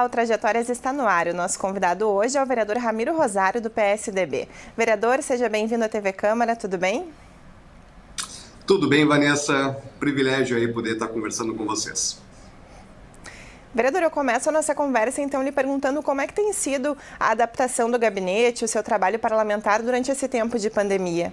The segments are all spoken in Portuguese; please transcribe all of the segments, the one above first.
Olá, o Trajetórias está no ar. O nosso convidado hoje é o vereador Ramiro Rosário, do PSDB. Vereador, seja bem-vindo à TV Câmara, tudo bem? Tudo bem, Vanessa. Privilégio aí poder estar conversando com vocês. Vereador, eu começo a nossa conversa então lhe perguntando como é que tem sido a adaptação do gabinete, o seu trabalho parlamentar durante esse tempo de pandemia.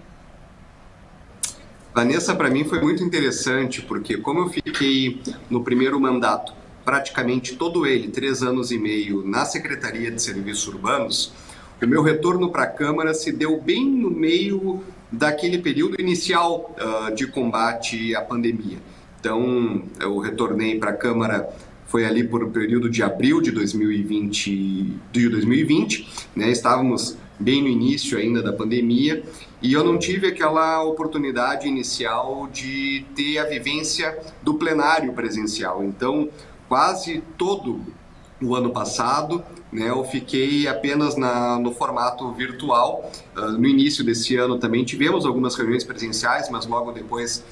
Vanessa, para mim foi muito interessante, porque como eu fiquei no primeiro mandato, praticamente todo ele, 3 anos e meio, na Secretaria de Serviços Urbanos, o meu retorno para a Câmara se deu bem no meio daquele período inicial de combate à pandemia. Então, eu retornei para a Câmara, foi ali por o período de abril de 2020, né? Estávamos bem no início ainda da pandemia e eu não tive aquela oportunidade inicial de ter a vivência do plenário presencial. Então, quase todo o ano passado, né, eu fiquei apenas no formato virtual. No início desse ano também tivemos algumas reuniões presenciais, mas logo depois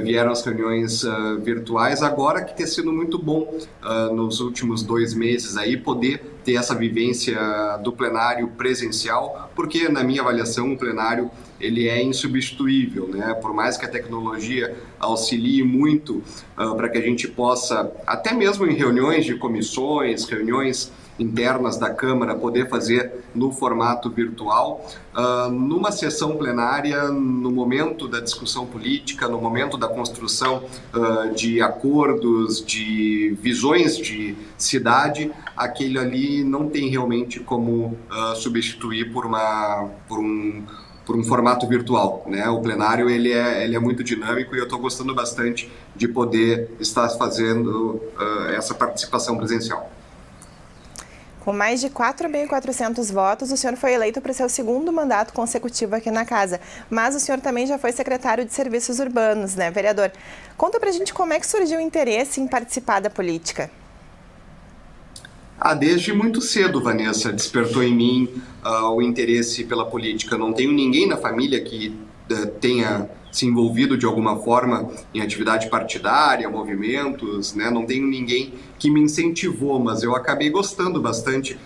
vieram as reuniões virtuais. Agora que tem sido muito bom nos últimos 2 meses aí poder ter essa vivência do plenário presencial, porque na minha avaliação o plenário ele é insubstituível, né? Por mais que a tecnologia auxilie muito para que a gente possa, até mesmo em reuniões de comissões, reuniões internas da Câmara, poder fazer no formato virtual, numa sessão plenária, no momento da discussão política, no momento da construção de acordos, de visões de cidade, aquele ali não tem realmente como substituir por um formato virtual, né? O plenário ele é muito dinâmico e eu estou gostando bastante de poder estar fazendo essa participação presencial. Com mais de 4.400 votos, o senhor foi eleito para o seu 2º mandato consecutivo aqui na casa. Mas o senhor também já foi secretário de Serviços Urbanos, né, vereador? Conta pra gente como é que surgiu o interesse em participar da política. Desde muito cedo, Vanessa, despertou em mim o interesse pela política. Não tenho ninguém na família que tenha se envolvido de alguma forma em atividade partidária, movimentos, né? Não tenho ninguém que me incentivou, mas eu acabei gostando bastante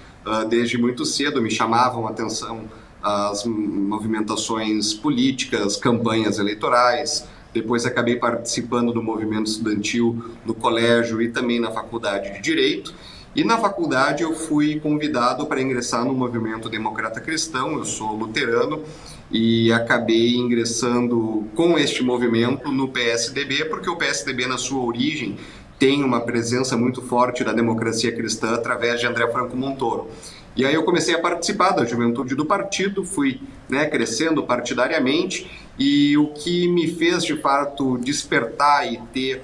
desde muito cedo. Me chamavam a atenção as movimentações políticas, campanhas eleitorais. Depois acabei participando do movimento estudantil no colégio e também na faculdade de Direito. E na faculdade eu fui convidado para ingressar no movimento democrata cristão. Eu sou luterano e acabei ingressando com este movimento no PSDB, porque o PSDB, na sua origem, tem uma presença muito forte da democracia cristã através de André Franco Montoro. E aí eu comecei a participar da juventude do partido, fui, né, crescendo partidariamente, e o que me fez de fato despertar e ter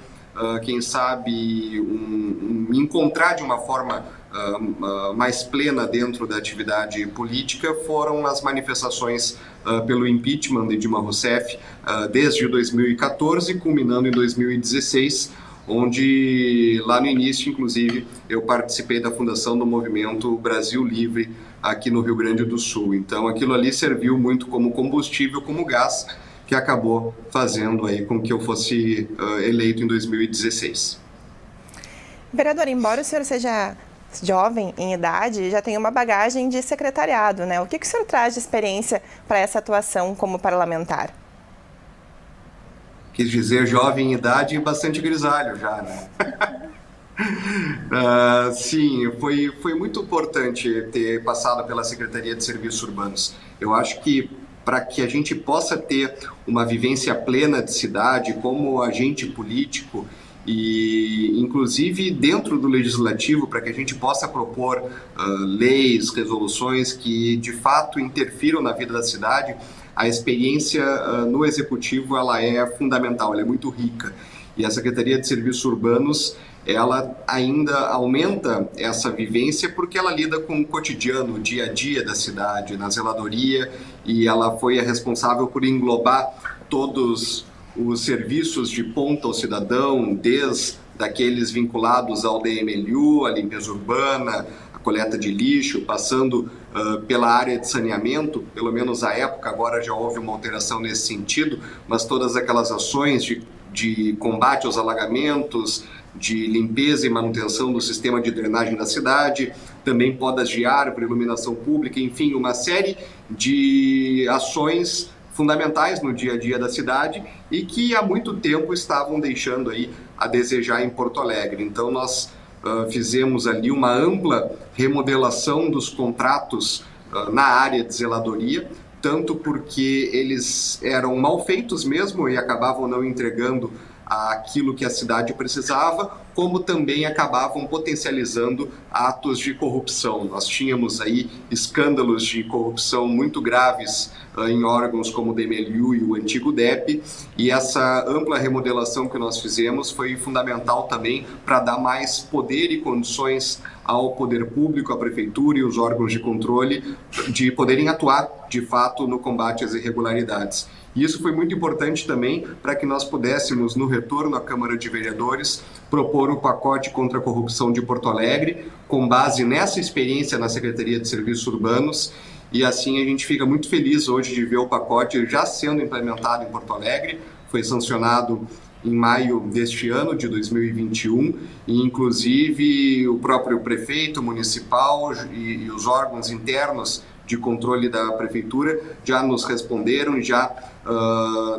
quem sabe, me encontrar de uma forma mais plena dentro da atividade política foram as manifestações pelo impeachment de Dilma Rousseff desde 2014, culminando em 2016, onde lá no início, inclusive, eu participei da fundação do movimento Brasil Livre aqui no Rio Grande do Sul. Então aquilo ali serviu muito como combustível, como gás, que acabou fazendo aí com que eu fosse eleito em 2016. Vereador, embora o senhor seja jovem em idade, já tem uma bagagem de secretariado, né? O que o senhor traz de experiência para essa atuação como parlamentar? Quis dizer jovem em idade e bastante grisalho já, né? Sim, foi muito importante ter passado pela Secretaria de Serviços Urbanos. Eu acho que para que a gente possa ter uma vivência plena de cidade como agente político e, inclusive, dentro do legislativo, para que a gente possa propor leis, resoluções que, de fato, interfiram na vida da cidade, a experiência no executivo ela é fundamental, ela é muito rica. E a Secretaria de Serviços Urbanos ela ainda aumenta essa vivência porque ela lida com o cotidiano, o dia a dia da cidade, na zeladoria, e ela foi a responsável por englobar todos os serviços de ponta ao cidadão, desde aqueles vinculados ao DMLU, à limpeza urbana, a coleta de lixo, passando pela área de saneamento, pelo menos à época, agora já houve uma alteração nesse sentido, mas todas aquelas ações de combate aos alagamentos, de limpeza e manutenção do sistema de drenagem da cidade, também podas de ar para iluminação pública, enfim, uma série de ações fundamentais no dia a dia da cidade e que há muito tempo estavam deixando aí a desejar em Porto Alegre. Então nós fizemos ali uma ampla remodelação dos contratos na área de zeladoria, tanto porque eles eram mal feitos mesmo e acabavam não entregando aquilo que a cidade precisava, como também acabavam potencializando atos de corrupção. Nós tínhamos aí escândalos de corrupção muito graves em órgãos como o DMLU e o antigo DEP, e essa ampla remodelação que nós fizemos foi fundamental também para dar mais poder e condições ao poder público, à prefeitura e os órgãos de controle de poderem atuar de fato no combate às irregularidades. E isso foi muito importante também para que nós pudéssemos, no retorno à Câmara de Vereadores, propor o pacote contra a corrupção de Porto Alegre, com base nessa experiência na Secretaria de Serviços Urbanos, e assim a gente fica muito feliz hoje de ver o pacote já sendo implementado em Porto Alegre. Foi sancionado em maio deste ano, de 2021, e inclusive o próprio prefeito municipal e os órgãos internos de controle da prefeitura já nos responderam, já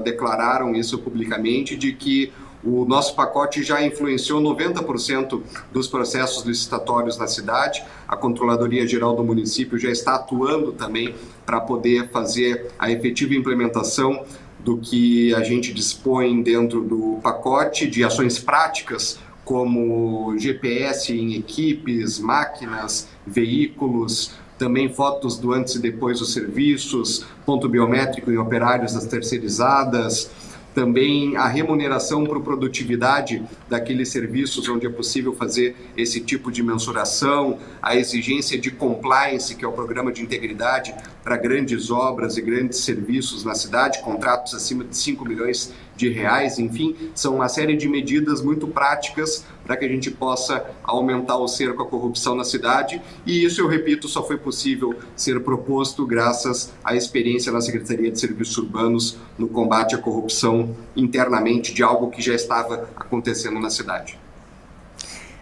declararam isso publicamente, de que o nosso pacote já influenciou 90% dos processos licitatórios na cidade. A Controladoria Geral do município já está atuando também para poder fazer a efetiva implementação do que a gente dispõe dentro do pacote de ações práticas, como GPS em equipes, máquinas, veículos, também fotos do antes e depois dos serviços, ponto biométrico em operários das terceirizadas, também a remuneração por produtividade daqueles serviços onde é possível fazer esse tipo de mensuração, a exigência de compliance, que é o programa de integridade para grandes obras e grandes serviços na cidade, contratos acima de 5 milhões de reais, enfim, são uma série de medidas muito práticas para que a gente possa aumentar o cerco à corrupção na cidade, e isso, eu repito, só foi possível ser proposto graças à experiência na Secretaria de Serviços Urbanos no combate à corrupção internamente de algo que já estava acontecendo na cidade.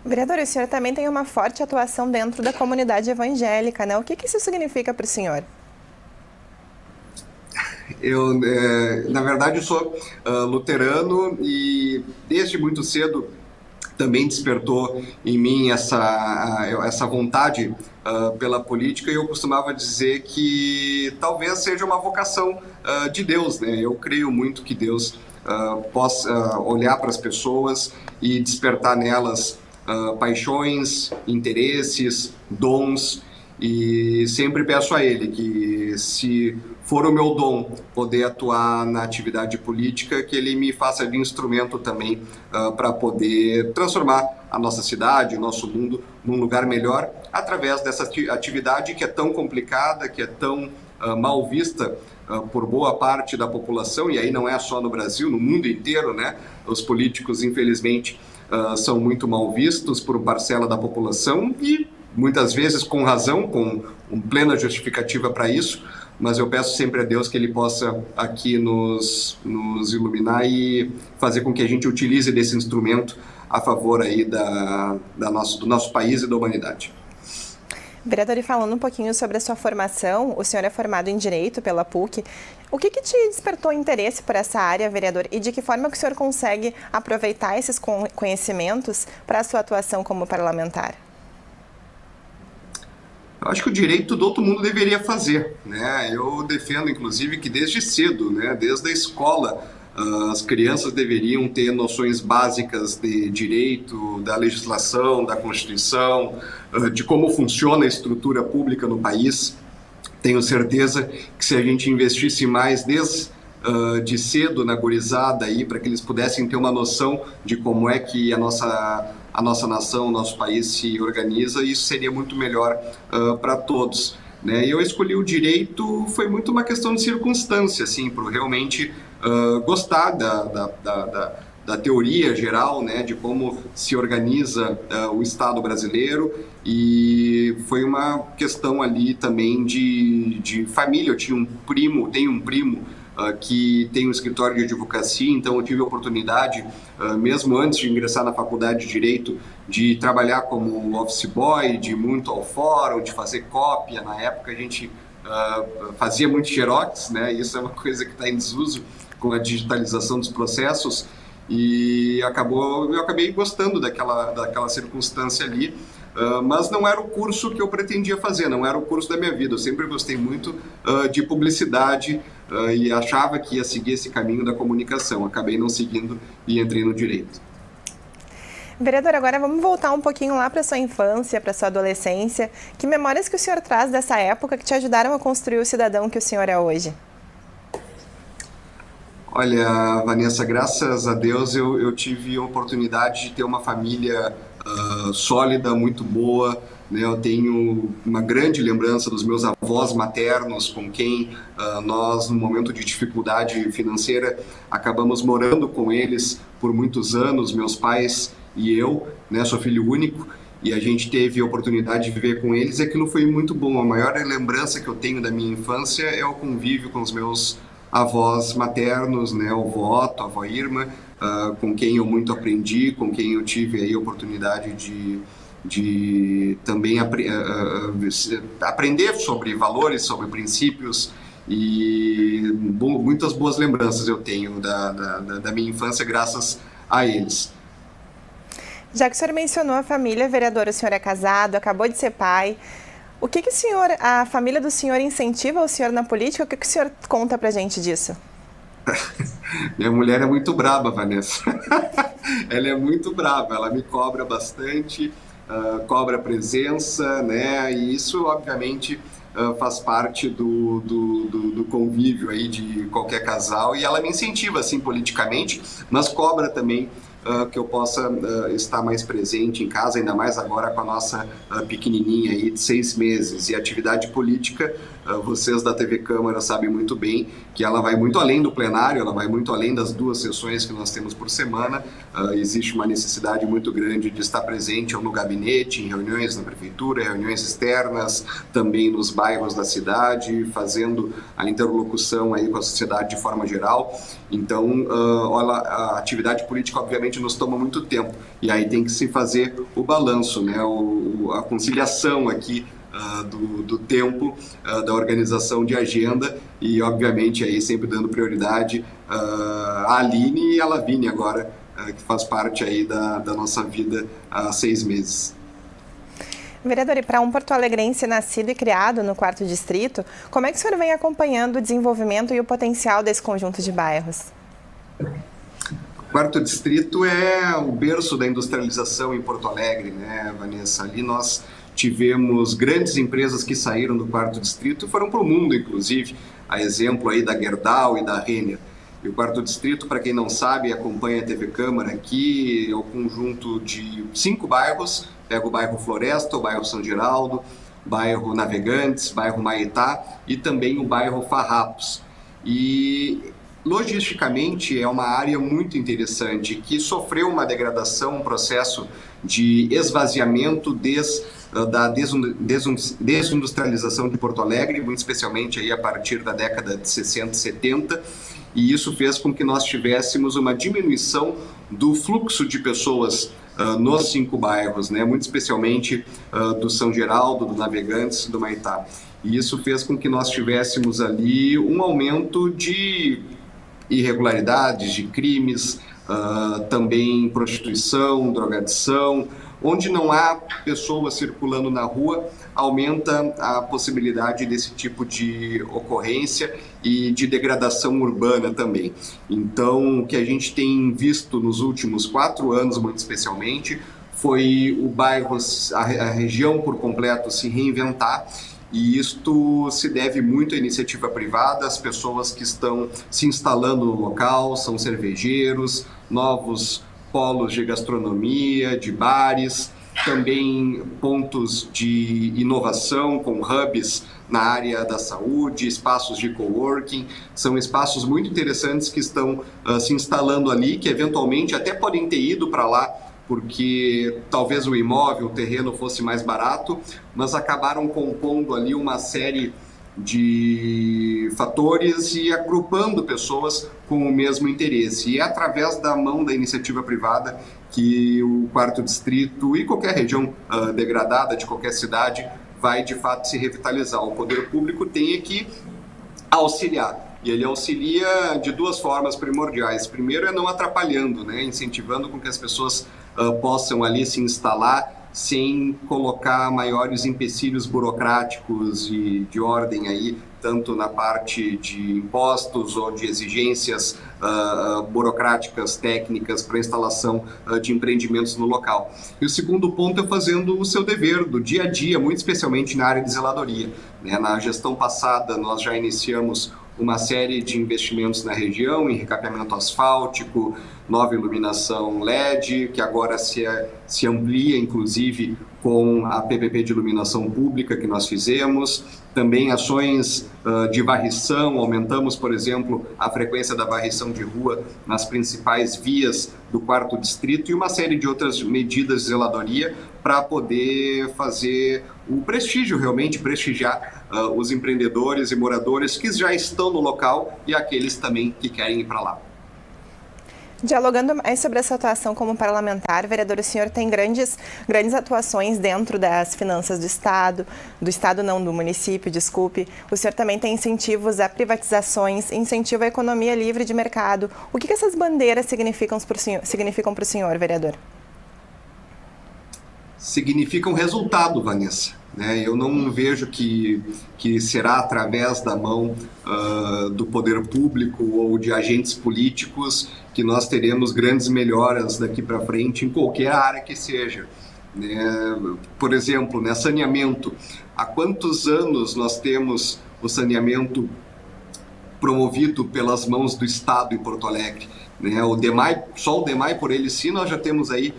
Vereador, o senhor também tem uma forte atuação dentro da comunidade evangélica, né? O que isso significa para o senhor? Eu, na verdade, sou luterano e desde muito cedo também despertou em mim essa vontade pela política, e eu costumava dizer que talvez seja uma vocação de Deus, né? Eu creio muito que Deus possa olhar para as pessoas e despertar nelas paixões, interesses, dons, e sempre peço a Ele que, se for o meu dom poder atuar na atividade política, que Ele me faça de instrumento também para poder transformar a nossa cidade, o nosso mundo num lugar melhor, através dessa atividade que é tão complicada, que é tão mal vista por boa parte da população, e aí não é só no Brasil, no mundo inteiro, né? Os políticos, infelizmente, são muito mal vistos por parcela da população, e muitas vezes com razão, com plena justificativa para isso, mas eu peço sempre a Deus que Ele possa aqui nos iluminar e fazer com que a gente utilize desse instrumento a favor aí do nosso país e da humanidade. Vereador, e falando um pouquinho sobre a sua formação, o senhor é formado em Direito pela PUC. O que te despertou interesse por essa área, vereador, e de que forma que o senhor consegue aproveitar esses conhecimentos para a sua atuação como parlamentar? Eu acho que o direito todo mundo deveria fazer, né? Eu defendo, inclusive, que desde cedo, né, desde a escola, as crianças deveriam ter noções básicas de direito, da legislação, da Constituição, de como funciona a estrutura pública no país. Tenho certeza que se a gente investisse mais de cedo na gurizada aí, para que eles pudessem ter uma noção de como é que a nossa nação, o nosso país se organiza, isso seria muito melhor para todos, né? E eu escolhi o direito, foi muito uma questão de circunstância, assim, por realmente gostar da teoria geral, né, de como se organiza o Estado brasileiro, e foi uma questão ali também de família. Eu tenho um primo que tem um escritório de advocacia, então eu tive a oportunidade, mesmo antes de ingressar na faculdade de Direito, de trabalhar como office boy, de ir muito ao fórum, de fazer cópia. Na época a gente fazia muito xerox, né? Isso é uma coisa que está em desuso com a digitalização dos processos, e eu acabei gostando daquela circunstância ali, mas não era o curso que eu pretendia fazer, não era o curso da minha vida. Eu sempre gostei muito de publicidade e achava que ia seguir esse caminho da comunicação. Acabei não seguindo e entrei no direito. Vereador, agora vamos voltar um pouquinho lá para sua infância, para sua adolescência. Que memórias que o senhor traz dessa época que te ajudaram a construir o cidadão que o senhor é hoje? Olha, Vanessa, graças a Deus eu tive a oportunidade de ter uma família sólida, muito boa, né? Eu tenho uma grande lembrança dos meus avós maternos, com quem nós, no momento de dificuldade financeira, acabamos morando com eles por muitos anos, meus pais e eu, né? Sou filho único, e a gente teve a oportunidade de viver com eles, e aquilo foi muito bom. A maior lembrança que eu tenho da minha infância é o convívio com os meus avós maternos, né, o vó Otto, a avó Irma, com quem eu muito aprendi, com quem eu tive aí a oportunidade de também aprender sobre valores, sobre princípios, e muitas boas lembranças eu tenho da minha infância graças a eles. Já que o senhor mencionou a família, vereador, o senhor é casado, acabou de ser pai. O que a família do senhor incentiva o senhor na política? O que o senhor conta pra gente disso? Minha mulher é muito braba, Vanessa. Ela é muito braba, ela me cobra bastante, cobra presença, né? E isso, obviamente, faz parte do convívio aí de qualquer casal. E ela me incentiva, assim, politicamente, mas cobra também que eu possa estar mais presente em casa, ainda mais agora com a nossa pequenininha aí de 6 meses. E a atividade política, vocês da TV Câmara sabem muito bem que ela vai muito além do plenário, ela vai muito além das 2 sessões que nós temos por semana. Existe uma necessidade muito grande de estar presente ou no gabinete, em reuniões na prefeitura, reuniões externas, também nos bairros da cidade, fazendo a interlocução aí com a sociedade de forma geral. Então, a atividade política, obviamente, nos toma muito tempo, e aí tem que se fazer o balanço, né? A conciliação aqui do tempo, da organização de agenda, e obviamente aí sempre dando prioridade à Aline e à Lavínia agora, que faz parte aí da nossa vida há 6 meses. Vereador, e para um porto-alegrense nascido e criado no 4º Distrito, como é que o senhor vem acompanhando o desenvolvimento e o potencial desse conjunto de bairros? O 4º Distrito é o berço da industrialização em Porto Alegre, né, Vanessa? Ali nós tivemos grandes empresas que saíram do 4º Distrito e foram para o mundo, inclusive, a exemplo aí da Gerdau e da Renner. E o 4º Distrito, para quem não sabe, acompanha a TV Câmara aqui, é o conjunto de 5 bairros. Pega o bairro Floresta, o bairro São Geraldo, bairro Navegantes, bairro Maitá e também o bairro Farrapos. E logisticamente é uma área muito interessante, que sofreu uma degradação, um processo de esvaziamento da desindustrialização de Porto Alegre, muito especialmente aí a partir da década de 60 e 70, e isso fez com que nós tivéssemos uma diminuição do fluxo de pessoas nos 5 bairros, né? Muito especialmente do São Geraldo, do Navegantes e do Maitá. E isso fez com que nós tivéssemos ali um aumento de irregularidades, de crimes, também prostituição, drogadição. Onde não há pessoas circulando na rua, aumenta a possibilidade desse tipo de ocorrência e de degradação urbana também. Então, o que a gente tem visto nos últimos 4 anos, muito especialmente, foi o bairro, a região por completo se reinventar, e isto se deve muito à iniciativa privada, as pessoas que estão se instalando no local, são cervejeiros, novos polos de gastronomia, de bares, também pontos de inovação com hubs na área da saúde, espaços de coworking. São espaços muito interessantes que estão se instalando ali, que eventualmente até podem ter ido para lá porque talvez o imóvel, o terreno fosse mais barato, mas acabaram compondo ali uma série de fatores e agrupando pessoas com o mesmo interesse. E é através da mão da iniciativa privada que o Quarto Distrito e qualquer região degradada de qualquer cidade vai de fato se revitalizar. O poder público tem que auxiliar. E ele auxilia de duas formas primordiais. Primeiro é não atrapalhando, né? Incentivando com que as pessoas possam ali se instalar sem colocar maiores empecilhos burocráticos e de ordem aí, tanto na parte de impostos ou de exigências burocráticas, técnicas para instalação de empreendimentos no local. E o segundo ponto é fazendo o seu dever do dia a dia, muito especialmente na área de zeladoria, né? Na gestão passada nós já iniciamos uma série de investimentos na região em recapeamento asfáltico, nova iluminação LED, que agora se amplia, inclusive, com a PPP de iluminação pública que nós fizemos. Também ações de varrição, aumentamos, por exemplo, a frequência da varrição de rua nas principais vias do Quarto Distrito e uma série de outras medidas de zeladoria para poder fazer o prestígio, realmente prestigiar os empreendedores e moradores que já estão no local e aqueles também que querem ir para lá. Dialogando mais sobre essa atuação como parlamentar, vereador, o senhor tem grandes atuações dentro das finanças do Estado não, do município, desculpe. O senhor também tem incentivos a privatizações, incentivo à economia livre de mercado. O que essas bandeiras significam para o senhor, vereador? Significam resultado, Vanessa. Eu não vejo que será através da mão do poder público ou de agentes políticos que nós teremos grandes melhoras daqui para frente em qualquer área que seja. Por exemplo, saneamento. Há quantos anos nós temos o saneamento promovido pelas mãos do Estado em Porto Alegre? O DEMAI, só o DEMAI por ele sim, nós já temos aí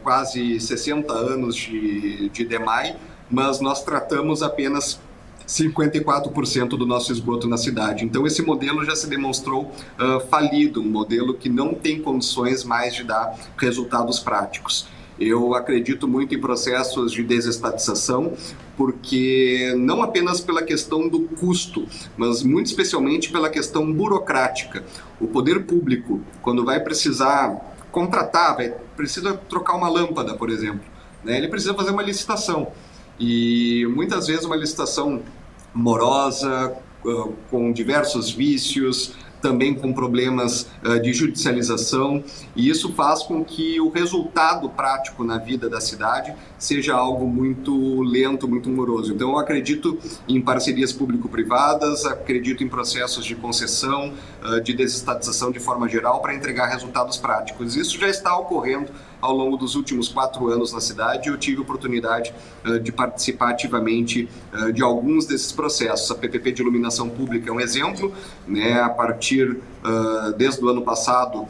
quase 60 anos de DEMAI, mas nós tratamos apenas 54% do nosso esgoto na cidade. Então esse modelo já se demonstrou falido, um modelo que não tem condições mais de dar resultados práticos. Eu acredito muito em processos de desestatização, porque não apenas pela questão do custo, mas muito especialmente pela questão burocrática. O poder público, quando vai precisar contratar, precisa trocar uma lâmpada, por exemplo, ele precisa fazer uma licitação. E muitas vezes uma licitação morosa, com diversos vícios, também com problemas de judicialização, e isso faz com que o resultado prático na vida da cidade seja algo muito lento, muito moroso. Então eu acredito em parcerias público-privadas, acredito em processos de concessão, de desestatização de forma geral para entregar resultados práticos. Isso já está ocorrendo ao longo dos últimos 4 anos na cidade. Eu tive a oportunidade de participar ativamente de alguns desses processos. A PPP de iluminação pública é um exemplo, a partir desde o ano passado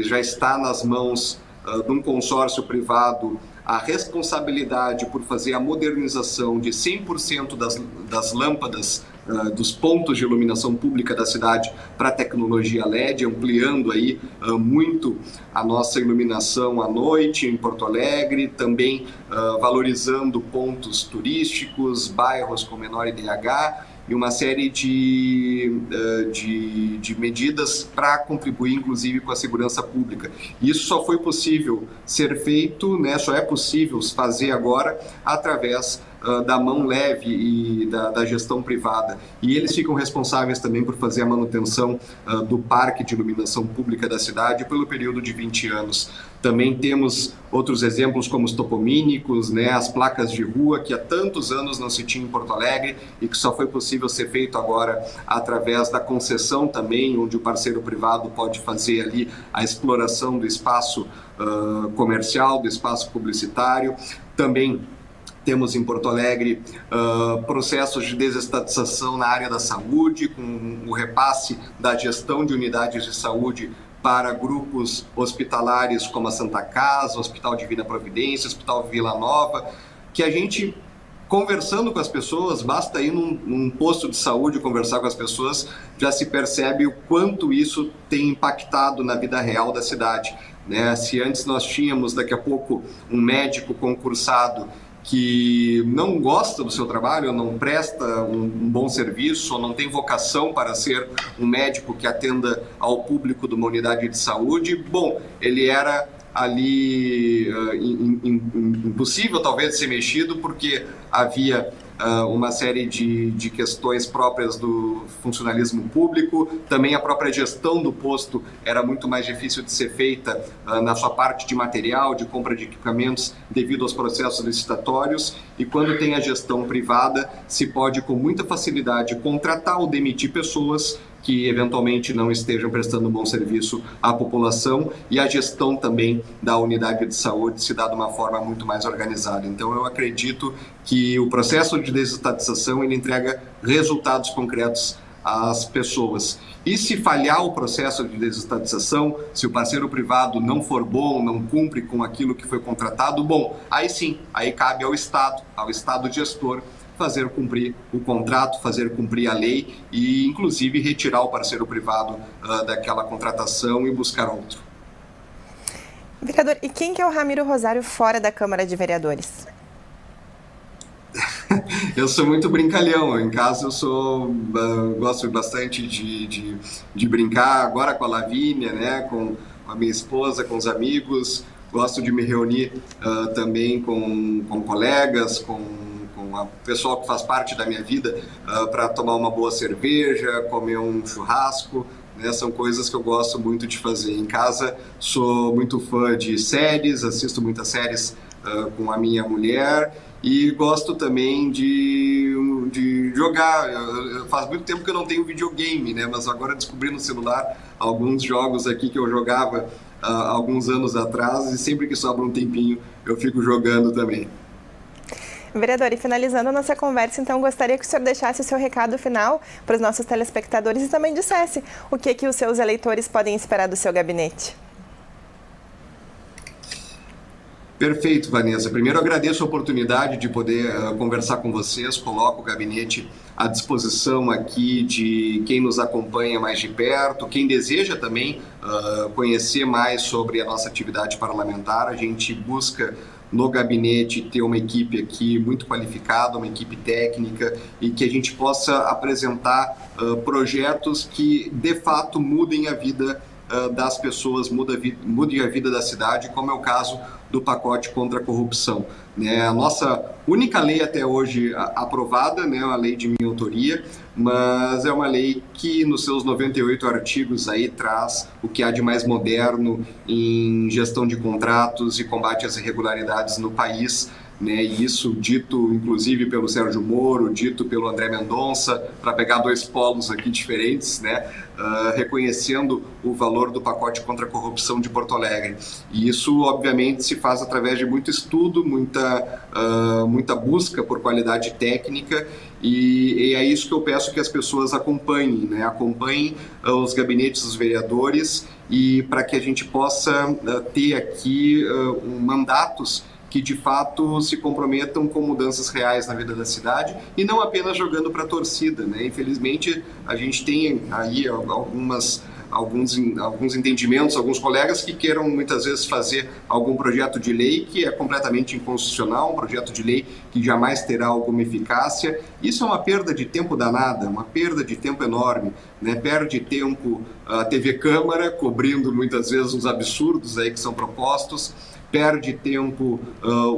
já está nas mãos de um consórcio privado a responsabilidade por fazer a modernização de 100% das lâmpadas dos pontos de iluminação pública da cidade para a tecnologia LED, ampliando aí muito a nossa iluminação à noite em Porto Alegre, também valorizando pontos turísticos, bairros com menor IDH e uma série de medidas para contribuir, inclusive, com a segurança pública. Isso só foi possível ser feito, só é possível fazer agora através da mão leve e da gestão privada. E eles ficam responsáveis também por fazer a manutenção do parque de iluminação pública da cidade pelo período de 20 anos. Também temos outros exemplos como os topomínicos, as placas de rua que há tantos anos não se tinha em Porto Alegre e que só foi possível ser feito agora através da concessão também, onde o parceiro privado pode fazer ali a exploração do espaço comercial, do espaço publicitário. Também temos em Porto Alegre processos de desestatização na área da saúde, com o repasse da gestão de unidades de saúde para grupos hospitalares como a Santa Casa, Hospital Divina Providência, Hospital Vila Nova, que a gente, conversando com as pessoas, basta ir num posto de saúde conversar com as pessoas, já se percebe o quanto isso tem impactado na vida real da cidade, né? Se antes nós tínhamos, daqui a pouco, um médico concursado que não gosta do seu trabalho, não presta um bom serviço, ou não tem vocação para ser um médico que atenda ao público de uma unidade de saúde, bom, ele era ali impossível talvez de ser mexido, porque havia uma série de questões próprias do funcionalismo público, também a própria gestão do posto era muito mais difícil de ser feita na sua parte de material, de compra de equipamentos, devido aos processos licitatórios, e quando tem a gestão privada, se pode com muita facilidade contratar ou demitir pessoas que eventualmente não estejam prestando um bom serviço à população, e a gestão também da unidade de saúde se dá de uma forma muito mais organizada. Então eu acredito que o processo de desestatização ele entrega resultados concretos às pessoas. E se falhar o processo de desestatização, se o parceiro privado não for bom, não cumpre com aquilo que foi contratado, bom, aí sim, aí cabe ao Estado gestor, fazer cumprir o contrato, fazer cumprir a lei e, inclusive, retirar o parceiro privado daquela contratação e buscar outro. Vereador, e quem que é o Ramiro Rosário fora da Câmara de Vereadores? Eu sou muito brincalhão. Em casa eu gosto bastante de brincar, agora com a Lavínia, né, com a minha esposa, com os amigos. Gosto de me reunir também com colegas, com o pessoal que faz parte da minha vida, para tomar uma boa cerveja, comer um churrasco, né? São coisas que eu gosto muito de fazer. Em casa sou muito fã de séries, assisto muitas séries com a minha mulher, e gosto também de jogar. Faz muito tempo que eu não tenho videogame, né? Mas agora descobri no celular alguns jogos aqui que eu jogava alguns anos atrás, e sempre que sobra um tempinho eu fico jogando também. Vereador, e finalizando a nossa conversa, então, gostaria que o senhor deixasse o seu recado final para os nossos telespectadores e também dissesse o que os seus eleitores podem esperar do seu gabinete. Perfeito, Vanessa. Primeiro, agradeço a oportunidade de poder conversar com vocês. Coloco o gabinete à disposição aqui de quem nos acompanha mais de perto, quem deseja também conhecer mais sobre a nossa atividade parlamentar. A gente busca no gabinete ter uma equipe aqui muito qualificada, uma equipe técnica, e que a gente possa apresentar projetos que de fato mudem a vida das pessoas, mudem a vida da cidade, como é o caso do pacote contra a corrupção, né? A nossa única lei até hoje aprovada, né, uma lei de minha autoria, mas é uma lei que nos seus 98 artigos aí traz o que há de mais moderno em gestão de contratos e combate às irregularidades no país, né? E isso dito inclusive pelo Sérgio Moro, dito pelo André Mendonça, para pegar dois polos aqui diferentes, né? Reconhecendo o valor do pacote contra a corrupção de Porto Alegre. E isso, obviamente, se faz através de muito estudo, muita busca por qualidade técnica, e é isso que eu peço que as pessoas acompanhem, né? Acompanhem os gabinetes dos vereadores, e para que a gente possa ter aqui mandatos que de fato se comprometam com mudanças reais na vida da cidade e não apenas jogando para a torcida, né? Infelizmente, a gente tem aí alguns entendimentos, alguns colegas que queiram muitas vezes fazer algum projeto de lei que é completamente inconstitucional, um projeto de lei que jamais terá alguma eficácia. Isso é uma perda de tempo danada, uma perda de tempo enorme, né? Perde tempo a TV Câmara cobrindo muitas vezes os absurdos aí que são propostos, perde tempo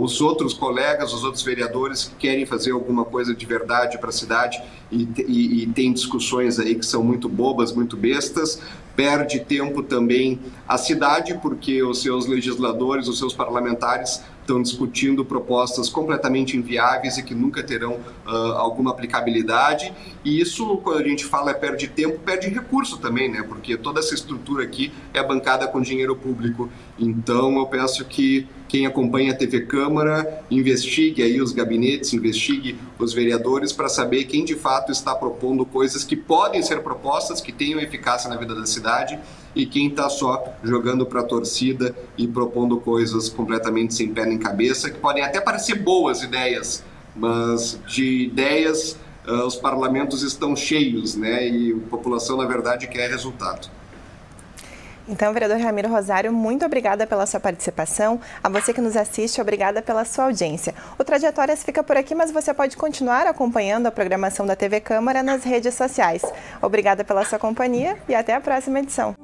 os outros colegas, os outros vereadores que querem fazer alguma coisa de verdade para a cidade e tem discussões aí que são muito bobas, muito bestas. Perde tempo também a cidade, porque os seus legisladores, os seus parlamentares estão discutindo propostas completamente inviáveis e que nunca terão alguma aplicabilidade. E isso, quando a gente fala perde tempo, perde recurso também, né? Porque toda essa estrutura aqui é bancada com dinheiro público. Então, eu peço que quem acompanha a TV Câmara investigue aí os gabinetes, investigue os vereadores para saber quem de fato está propondo coisas que podem ser propostas, que tenham eficácia na vida da cidade, e quem está só jogando para a torcida e propondo coisas completamente sem pé nem cabeça, que podem até parecer boas ideias, mas de ideias os parlamentos estão cheios, né? E a população, na verdade, quer resultado. Então, vereador Ramiro Rosário, muito obrigada pela sua participação. A você que nos assiste, obrigada pela sua audiência. O Trajetórias fica por aqui, mas você pode continuar acompanhando a programação da TV Câmara nas redes sociais. Obrigada pela sua companhia e até a próxima edição.